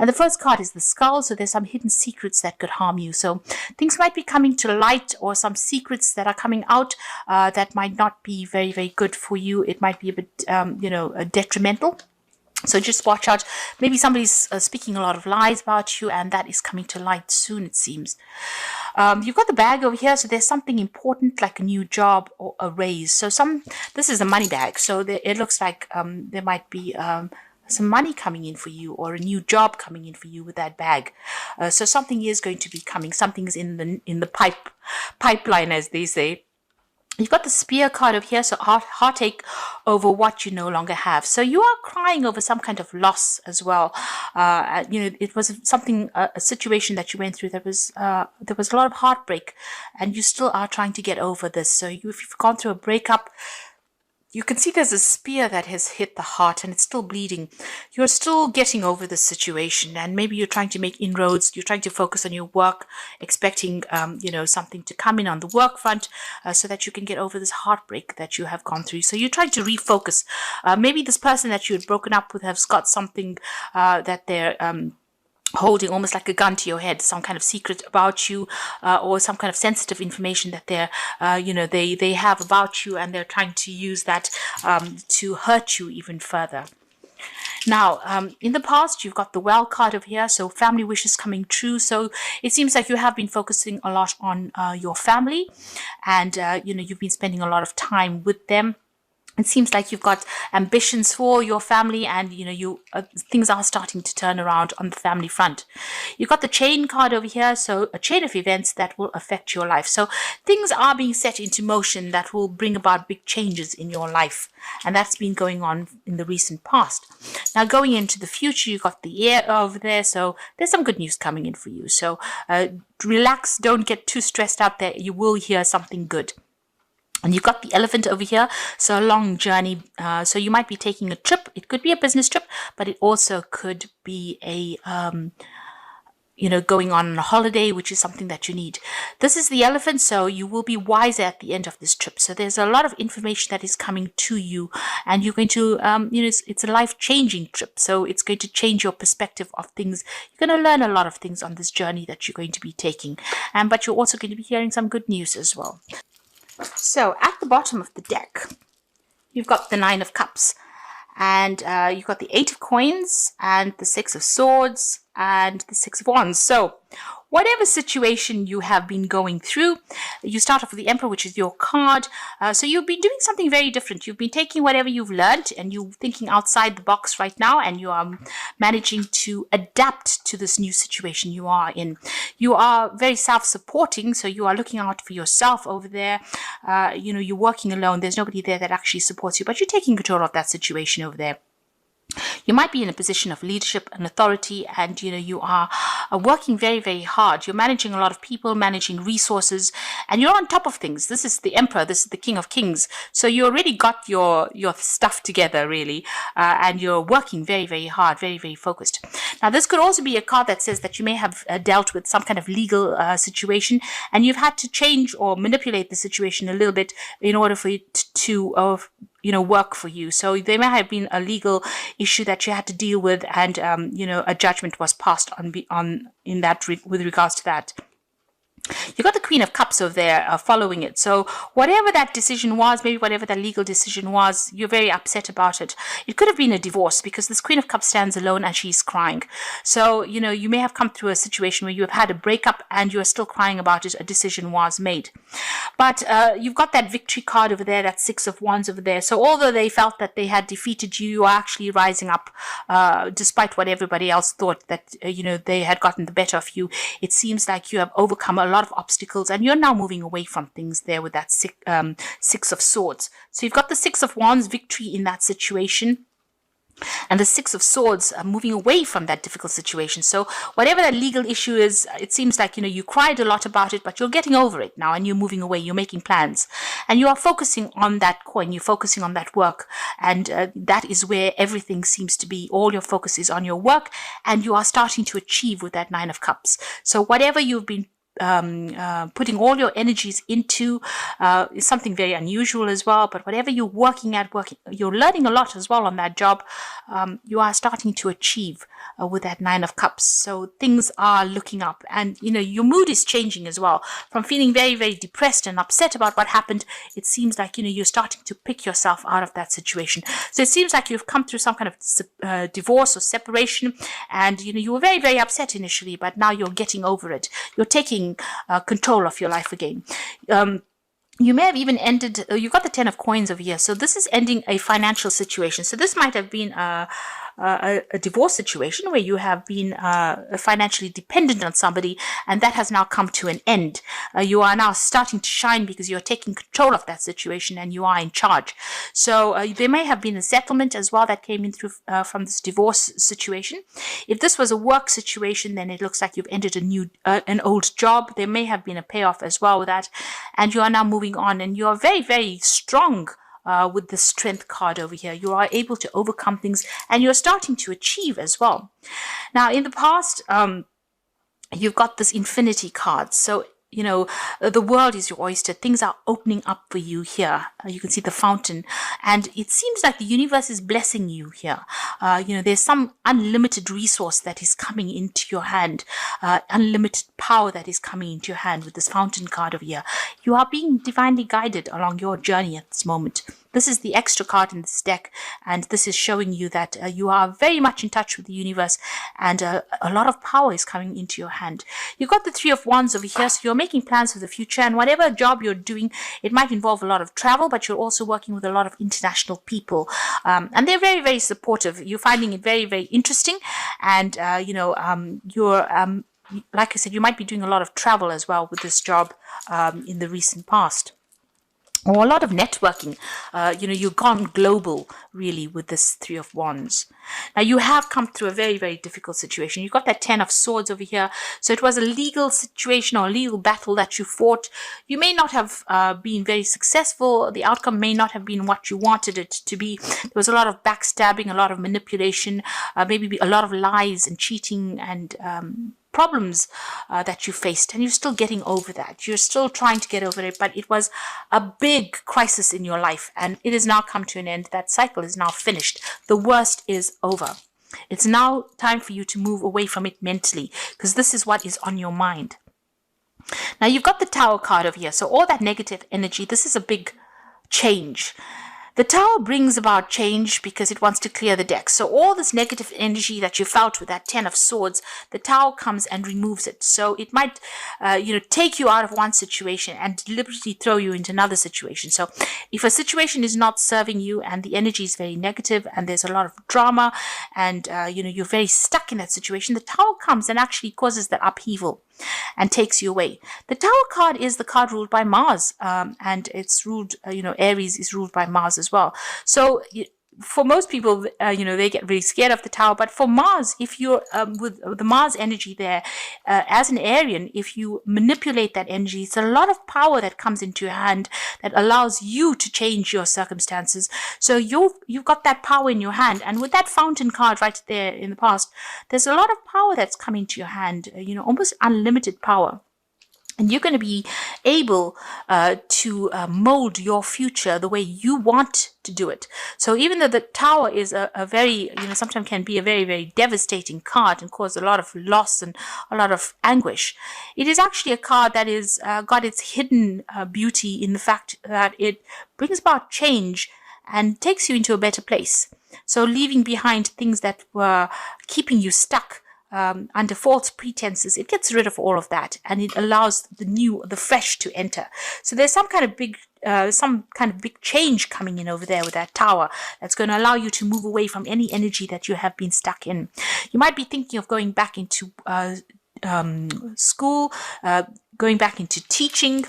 And the first card is the skull. So there's some hidden secrets that could harm you. So things might be coming to light, or some secrets that are coming out that might not be very, very good for you. It might be a bit, detrimental. So just watch out. Maybe somebody's speaking a lot of lies about you, and that is coming to light soon, it seems. You've got the bag over here. So there's something important, like a new job or a raise. So this is a money bag. So it looks like there might be some money coming in for you, or a new job coming in for you with that bag. So something is going to be coming. Something's in the pipeline, as they say. You've got the spear card over here, so heartache over what you no longer have. So you are crying over some kind of loss as well. It was a situation that you went through. There was a lot of heartbreak, and you still are trying to get over this. So if you've gone through a breakup, you can see there's a spear that has hit the heart, and it's still bleeding. You're still getting over this situation, and maybe you're trying to make inroads. You're trying to focus on your work, expecting, something to come in on the work front, so that you can get over this heartbreak that you have gone through. So you're trying to refocus. Maybe this person that you had broken up with has got something that they're holding almost like a gun to your head, some kind of secret about you, or some kind of sensitive information that they have about you, and they're trying to use that to hurt you even further. Now, in the past, you've got the well card over here, so family wishes coming true. So it seems like you have been focusing a lot on your family, and you've been spending a lot of time with them. It seems like you've got ambitions for your family, and things are starting to turn around on the family front. You've got the chain card over here, so a chain of events that will affect your life. So things are being set into motion that will bring about big changes in your life, and that's been going on in the recent past. Now, going into the future, you've got the air over there, so there's some good news coming in for you. So relax, don't get too stressed out there. You will hear something good. And you've got the elephant over here, so a long journey. So you might be taking a trip. It could be a business trip, but it also could be a, going on a holiday, which is something that you need. This is the elephant, so you will be wiser at the end of this trip. So there's a lot of information that is coming to you, and you're going to, it's a life-changing trip. So it's going to change your perspective of things. You're going to learn a lot of things on this journey that you're going to be taking. But you're also going to be hearing some good news as well. So at the bottom of the deck, you've got the 9 of Cups, and you've got the 8 of Coins, and the 6 of Swords, and the 6 of Wands. So whatever situation you have been going through, you start off with the Emperor, which is your card. So you've been doing something very different. You've been taking whatever you've learned, and you're thinking outside the box right now, and you are managing to adapt to this new situation you are in. You are very self-supporting, so you are looking out for yourself over there. You're working alone. There's nobody there that actually supports you, but you're taking control of that situation over there. You might be in a position of leadership and authority, and you are working very, very hard. You're managing a lot of people, managing resources, and you're on top of things. This is the Emperor. This is the King of Kings. So you already got your stuff together, really, and you're working very, very hard, very, very focused. Now, this could also be a card that says that you may have dealt with some kind of legal situation, and you've had to change or manipulate the situation a little bit in order for it to work for you. So there may have been a legal issue that you had to deal with, and a judgment was passed on in that with regards to that. You've got the Queen of Cups over there following it. So whatever that decision was, maybe whatever that legal decision was, you're very upset about it. It could have been a divorce, because this Queen of Cups stands alone and she's crying. So, you may have come through a situation where you have had a breakup and you're still crying about it. A decision was made. But you've got that victory card over there, that 6 of Wands over there. So although they felt that they had defeated you, you are actually rising up despite what everybody else thought, that, they had gotten the better of you. It seems like you have overcome a lot of obstacles, and you're now moving away from things there with that 6 of Swords. So you've got the 6 of Wands, victory in that situation, and the 6 of Swords moving away from that difficult situation. So whatever that legal issue is, it seems like, you cried a lot about it, but you're getting over it now, and you're moving away. You're making plans, and you are focusing on that coin. You're focusing on that work, and that is where everything seems to be. All your focus is on your work, and you are starting to achieve with that 9 of Cups. So whatever you've been putting all your energies into is something very unusual as well. But whatever you're working, you're learning a lot as well on that job. You are starting to achieve with that Nine of Cups. So things are looking up, and your mood is changing as well. From feeling very, very depressed and upset about what happened, it seems like you're starting to pick yourself out of that situation. So it seems like you've come through some kind of divorce or separation, and you were very, very upset initially, but now you're getting over it. You're taking control of your life again. You may have even ended, you've got the 10 of coins over here. So this is ending a financial situation. So this might have been a divorce situation where you have been financially dependent on somebody, and that has now come to an end. You are now starting to shine because you're taking control of that situation and you are in charge. So there may have been a settlement as well that came in through from this divorce situation. If this was a work situation, then it looks like you've ended an old job. There may have been a payoff as well with that, and you are now moving on, and you are very, very strong with the Strength card over here. You are able to overcome things, and you're starting to achieve as well. Now, in the past, you've got this Infinity card. So the world is your oyster. Things are opening up for you here. You can see the fountain, and it seems like the universe is blessing you here. There's some unlimited resource that is coming into your hand, unlimited power that is coming into your hand with this fountain card over here. You are being divinely guided along your journey at this moment. This is the extra card in this deck, and this is showing you that you are very much in touch with the universe, and a lot of power is coming into your hand. You've got the Three of Wands over here, so you're making plans for the future, and whatever job you're doing, it might involve a lot of travel, but you're also working with a lot of international people, and they're very, very supportive. You're finding it very, very interesting, and you're like I said, you might be doing a lot of travel as well with this job in the recent past. Or a lot of networking. You've gone global, really, with this Three of Wands. Now, you have come through a very, very difficult situation. You've got that 10 of Swords over here. So it was a legal situation or a legal battle that you fought. You may not have been very successful. The outcome may not have been what you wanted it to be. There was a lot of backstabbing, a lot of manipulation, maybe a lot of lies and cheating and problems that you faced, and you're still getting over that. You're still trying to get over it, but it was a big crisis in your life, and it has now come to an end. That cycle is now finished. The worst is over. It's now time for you to move away from it mentally, because this is what is on your mind. Now, you've got the Tower card over here, so all that negative energy, this is a big change. The Tower brings about change because it wants to clear the deck. So all this negative energy that you felt with that 10 of Swords, the Tower comes and removes it. So it might, take you out of one situation and deliberately throw you into another situation. So if a situation is not serving you and the energy is very negative and there's a lot of drama and, you're very stuck in that situation, the Tower comes and actually causes that upheaval and takes you away. The Tower card is the card ruled by Mars, and it's ruled, Aries is ruled by Mars as well. So for most people, they get really scared of the Tower. But for Mars, if you're with the Mars energy there, as an Arian, if you manipulate that energy, it's a lot of power that comes into your hand that allows you to change your circumstances. So you've got that power in your hand. And with that Fountain card right there in the past, there's a lot of power that's coming to your hand, almost unlimited power. And you're going to be able to mold your future the way you want to do it. So even though the Tower is a very, sometimes can be a very, very devastating card and cause a lot of loss and a lot of anguish, it is actually a card that is got its hidden beauty in the fact that it brings about change and takes you into a better place. So leaving behind things that were keeping you stuck under false pretenses, it gets rid of all of that, and it allows the fresh to enter. So there's some kind of big change coming in over there with that Tower that's going to allow you to move away from any energy that you have been stuck in. You might be thinking of going back into school, going back into teaching,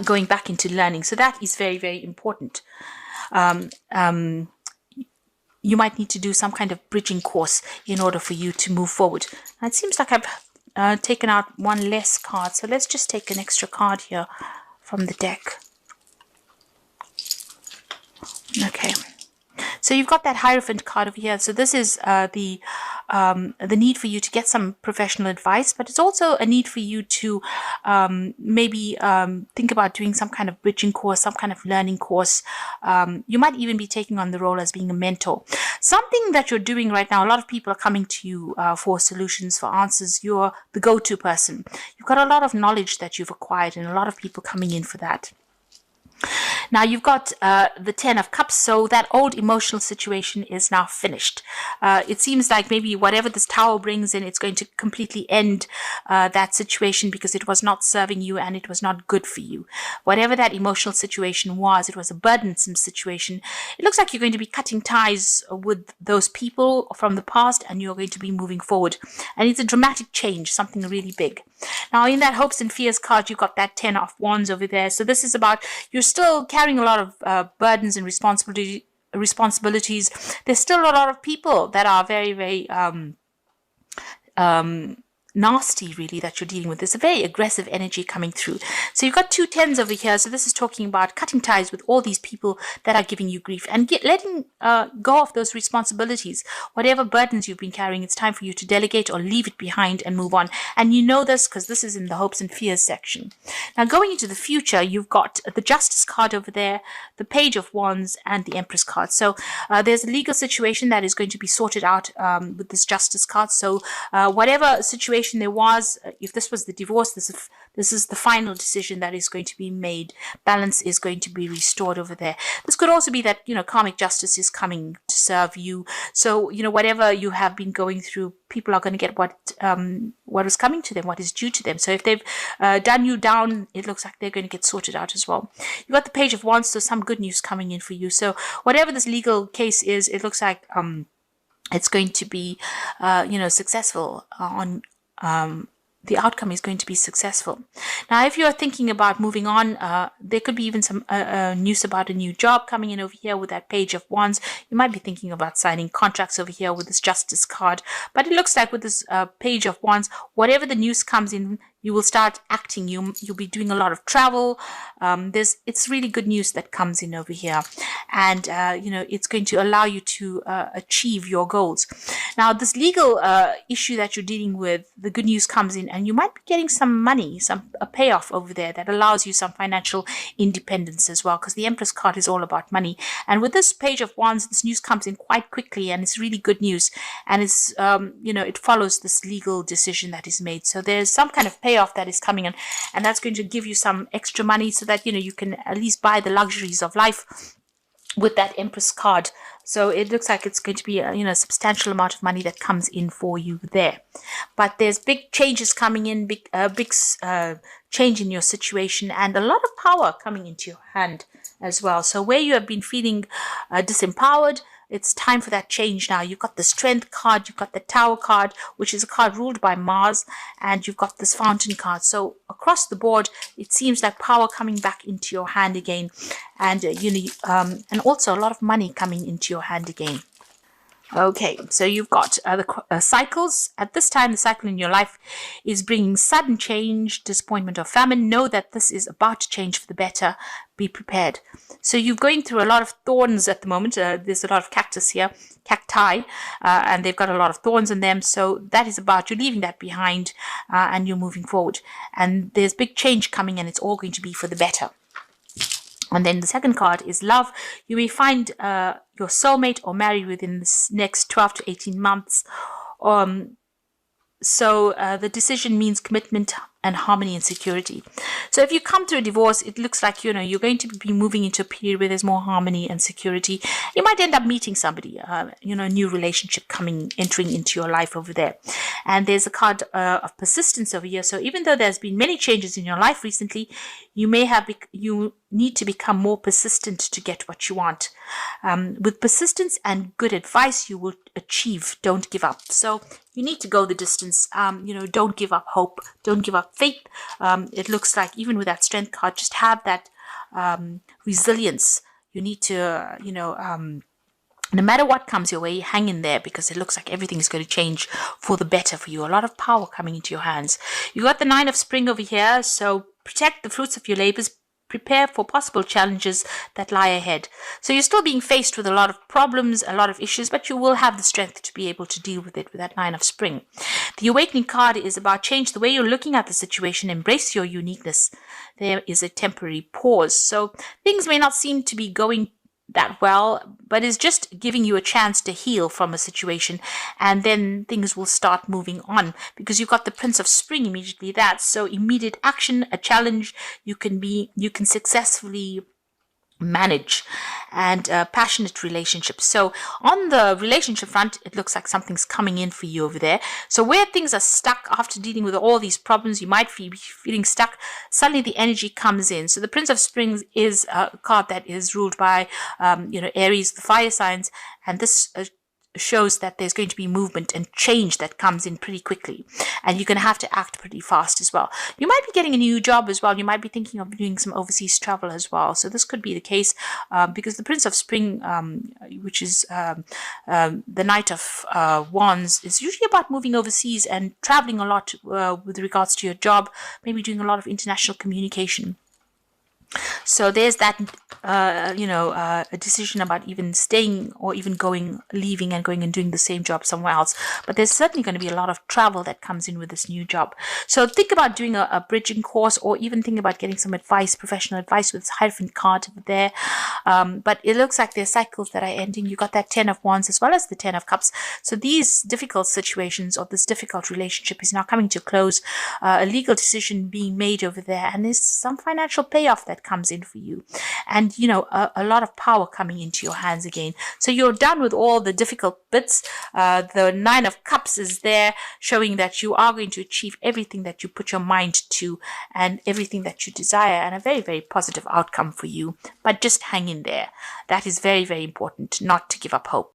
going back into learning. So that is very, very important. You might need to do some kind of bridging course in order for you to move forward. Now, it seems like I've taken out one less card. So let's just take an extra card here from the deck. Okay. So you've got that Hierophant card over here. So this is the the need for you to get some professional advice, but it's also a need for you to maybe think about doing some kind of bridging course, some kind of learning course. You might even be taking on the role as being a mentor. Something that you're doing right now, a lot of people are coming to you for solutions, for answers. You're the go-to person. You've got a lot of knowledge that you've acquired, and a lot of people coming in for that. Now you've got the 10 of Cups, so that old emotional situation is now finished. It seems like maybe whatever this Tower brings in, it's going to completely end that situation because it was not serving you and it was not good for you. Whatever that emotional situation was, it was a burdensome situation. It looks like you're going to be cutting ties with those people from the past and you're going to be moving forward. And it's a dramatic change, something really big. Now in that Hopes and Fears card, you've got that 10 of Wands over there. So this is about you're still carrying a lot of burdens and responsibilities. There's still a lot of people that are very, very nasty, really, that you're dealing with. There's a very aggressive energy coming through. So you've got 2 10s over here. So this is talking about cutting ties with all these people that are giving you grief and letting go of those responsibilities. Whatever burdens you've been carrying, it's time for you to delegate or leave it behind and move on. And you know this because this is in the Hopes and Fears section. Now going into the future, you've got the Justice card over there, the Page of Wands, and the Empress card. So there's a legal situation that is going to be sorted out with this Justice card. So whatever situation there was, if this was the divorce, this is the final decision that is going to be made. Balance is going to be restored over there. This could also be that, karmic justice is coming to serve you. So, whatever you have been going through, people are going to get what is coming to them, what is due to them. So if they've done you down, it looks like they're going to get sorted out as well. You've got the Page of Wands, so some good news coming in for you. So whatever this legal case is, it looks like it's going to be, successful on the outcome is going to be successful. Now, if you're thinking about moving on, there could be even some news about a new job coming in over here with that Page of Wands. You might be thinking about signing contracts over here with this Justice card. But it looks like with this Page of Wands, whatever the news comes in, you will start acting. You'll be doing a lot of travel. It's really good news that comes in over here. And, it's going to allow you to achieve your goals. Now, this legal issue that you're dealing with, the good news comes in and you might be getting some money, a payoff over there that allows you some financial independence as well, because the Empress card is all about money. And with this Page of Wands, this news comes in quite quickly and it's really good news. And it's, it follows this legal decision that is made. So there's some kind of payoff that is coming in, and that's going to give you some extra money so that, you can at least buy the luxuries of life with that Empress card. So it looks like it's going to be a substantial amount of money that comes in for you there. But there's big changes coming in, big change in your situation, and a lot of power coming into your hand as well. So where you have been feeling disempowered, it's time for that change now. You've got the Strength card, you've got the Tower card, which is a card ruled by Mars, and you've got this Fountain card. So across the board, it seems like power coming back into your hand again, and and also a lot of money coming into your hand again. Okay, so you've got the cycles. At this time, the cycle in your life is bringing sudden change, disappointment, or famine. Know that this is about to change for the better. Be prepared. So you're going through a lot of thorns at the moment. There's a lot of cactus here, cacti, and they've got a lot of thorns in them. So that is about you leaving that behind and you're moving forward. And there's big change coming, and it's all going to be for the better. And then the second card is love. You may find your soulmate or marry within this next 12 to 18 months. So the decision means commitment and harmony and security. So if you come through a divorce, it looks like, you're going to be moving into a period where there's more harmony and security. You might end up meeting somebody, a new relationship entering into your life over there. And there's a card of persistence over here. So even though there's been many changes in your life recently, you need to become more persistent to get what you want. With persistence and good advice, you will achieve. Don't give up. So you need to go the distance. Don't give up hope. Don't give up faith. It looks like even with that Strength card, just have that resilience. You need to, no matter what comes your way, hang in there, because it looks like everything is going to change for the better for you. A lot of power coming into your hands. You got the 9 of Spring over here. So protect the fruits of your labors. prepare for possible challenges that lie ahead. So you're still being faced with a lot of problems, a lot of issues, but you will have the strength to be able to deal with it with that Nine of Spring. The Awakening card is about change the way you're looking at the situation, embrace your uniqueness. There is a temporary pause. So things may not seem to be going that well, but it's just giving you a chance to heal from a situation, and then things will start moving on, because you've got the Prince of Spring immediately. That's so immediate action, a challenge you can successfully manage, and passionate relationships. So on the relationship front, it looks like something's coming in for you over there. So where things are stuck after dealing with all these problems, you might be feeling stuck, suddenly the energy comes in. So the Prince of Springs is a card that is ruled by Aries, the fire signs, and this shows that there's going to be movement and change that comes in pretty quickly, and you're going to have to act pretty fast as well. You might be getting a new job as well. You might be thinking of doing some overseas travel as well. So this could be the case, because the Prince of Spring, which is the Knight of Wands, is usually about moving overseas and traveling a lot with regards to your job, maybe doing a lot of international communication. So there's that, a decision about even staying or even leaving and going and doing the same job somewhere else. But there's certainly going to be a lot of travel that comes in with this new job. So think about doing a bridging course, or even think about getting some advice, professional advice, with this Hierophant card there. But it looks like there's cycles that are ending. You got that 10 of Wands as well as the 10 of Cups. So these difficult situations, or this difficult relationship, is now coming to a close. A legal decision being made over there, and there's some financial payoff that comes in for you, and a lot of power coming into your hands again. So you're done with all the difficult bits. The Nine of Cups is there, showing that you are going to achieve everything that you put your mind to and everything that you desire, and a very, very positive outcome for you. But just hang in there. That is very, very important, not to give up hope.